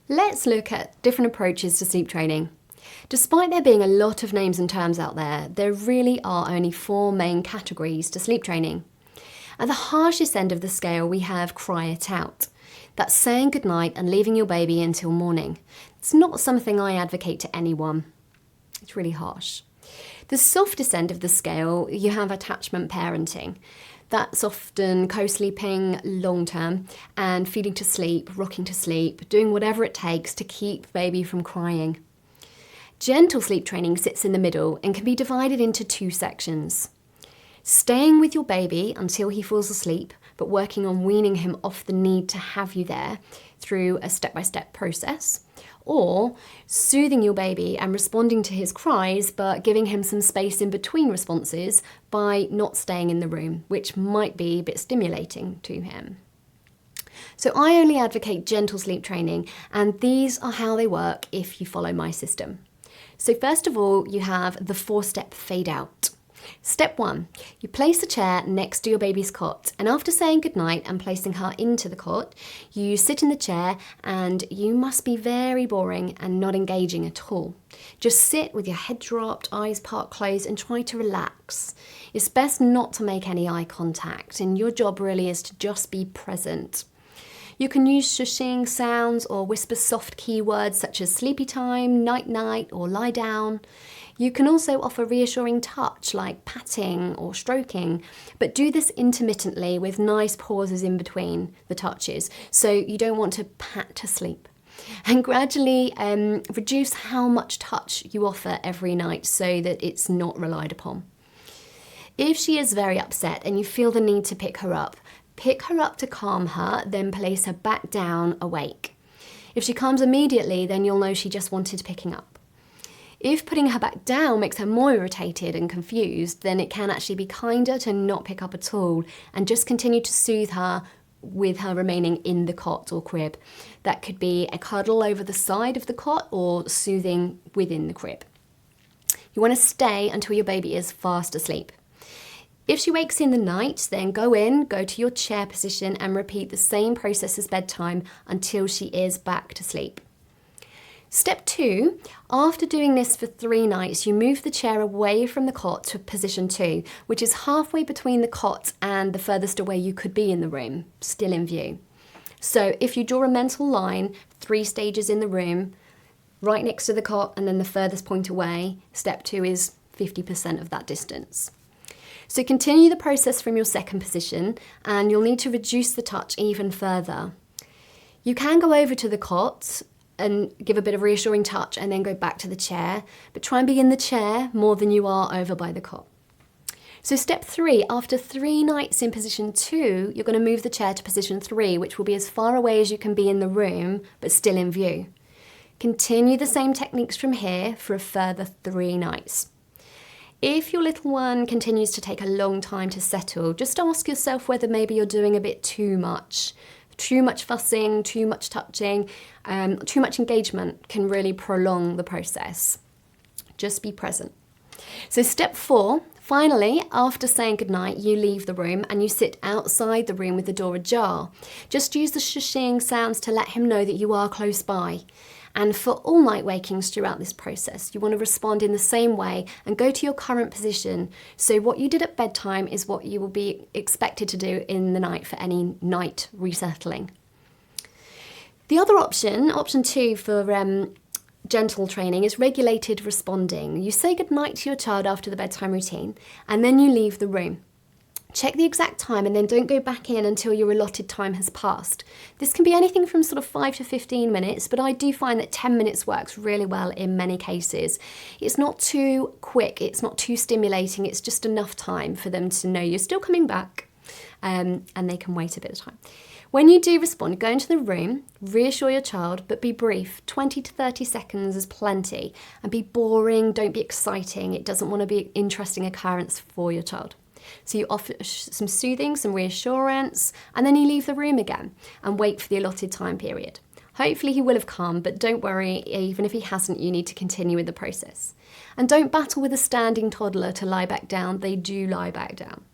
Let's look at different approaches to sleep training. Despite there being a lot of names and terms out there really are only 4 main categories to sleep training. At the harshest end of the scale, we have cry it out. That's saying goodnight and leaving your baby until morning. It's not something I advocate to anyone. It's really harsh. The softest end of the scale, you have attachment parenting. That's often co-sleeping long term and feeding to sleep, rocking to sleep, doing whatever it takes to keep baby from crying. Gentle sleep training sits in the middle and can be divided into 2 sections. Staying with your baby until he falls asleep, but working on weaning him off the need to have you there through a step-by-step process, or soothing your baby and responding to his cries but giving him some space in between responses by not staying in the room, which might be a bit stimulating to him. So I only advocate gentle sleep training, and these are how they work if you follow my system. So first of all, you have the 4-step fade out. Step 1, you place a chair next to your baby's cot, and after saying goodnight and placing her into the cot, you sit in the chair and you must be very boring and not engaging at all. Just sit with your head dropped, eyes part closed, and try to relax. It's best not to make any eye contact, and your job really is to just be present. You can use shushing sounds or whisper soft keywords such as sleepy time, night night, or lie down. You can also offer reassuring touch like patting or stroking, but do this intermittently with nice pauses in between the touches, so you don't want to pat to sleep. And gradually reduce how much touch you offer every night so that it's not relied upon. If she is very upset and you feel the need to pick her up to calm her, then place her back down awake. If she calms immediately, then you'll know she just wanted picking up. If putting her back down makes her more irritated and confused, then it can actually be kinder to not pick up at all and just continue to soothe her with her remaining in the cot or crib. That could be a cuddle over the side of the cot or soothing within the crib. You want to stay until your baby is fast asleep. If she wakes in the night, then go to your chair position and repeat the same process as bedtime until she is back to sleep. Step 2, after doing this for 3 nights, you move the chair away from the cot to position 2, which is halfway between the cot and the furthest away you could be in the room, still in view. So if you draw a mental line, 3 stages in the room, right next to the cot and then the furthest point away, step 2 is 50% of that distance. So continue the process from your second position and you'll need to reduce the touch even further. You can go over to the cot and give a bit of reassuring touch and then go back to the chair, but try and be in the chair more than you are over by the cot. So step 3, after 3 nights in position 2, you're going to move the chair to position 3, which will be as far away as you can be in the room, but still in view. Continue the same techniques from here for a further 3 nights. If your little one continues to take a long time to settle, just ask yourself whether maybe you're doing a bit too much. Too much fussing, too much touching, too much engagement can really prolong the process. Just be present. So step 4, finally, after saying goodnight, you leave the room and you sit outside the room with the door ajar. Just use the shushing sounds to let him know that you are close by. And for all night wakings throughout this process, you want to respond in the same way and go to your current position. So what you did at bedtime is what you will be expected to do in the night for any night resettling. The other option 2 for gentle training is regulated responding. You say goodnight to your child after the bedtime routine and then you leave the room. Check the exact time and then don't go back in until your allotted time has passed. This can be anything from sort of 5 to 15 minutes, but I do find that 10 minutes works really well in many cases. It's not too quick, it's not too stimulating, it's just enough time for them to know you're still coming back and they can wait a bit of time. When you do respond, go into the room, reassure your child, but be brief. 20 to 30 seconds is plenty. And be boring, don't be exciting. It doesn't want to be an interesting occurrence for your child. So you offer some soothing, some reassurance, and then you leave the room again and wait for the allotted time period. Hopefully he will have come, but don't worry, even if he hasn't, you need to continue with the process. And don't battle with a standing toddler to lie back down. They do lie back down.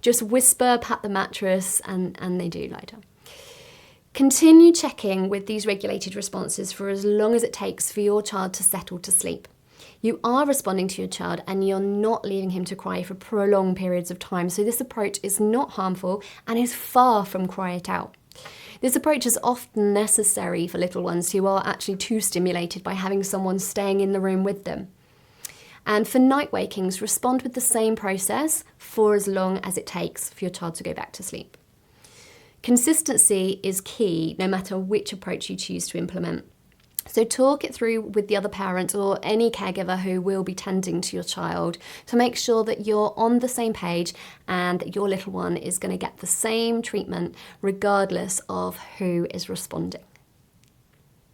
Just whisper, pat the mattress, and they do lie down. Continue checking with these regulated responses for as long as it takes for your child to settle to sleep. You are responding to your child and you're not leaving him to cry for prolonged periods of time, so this approach is not harmful and is far from cry it out. This approach is often necessary for little ones who are actually too stimulated by having someone staying in the room with them. And for night wakings, respond with the same process for as long as it takes for your child to go back to sleep. Consistency is key no matter which approach you choose to implement. So talk it through with the other parent or any caregiver who will be tending to your child to make sure that you're on the same page and that your little one is going to get the same treatment regardless of who is responding.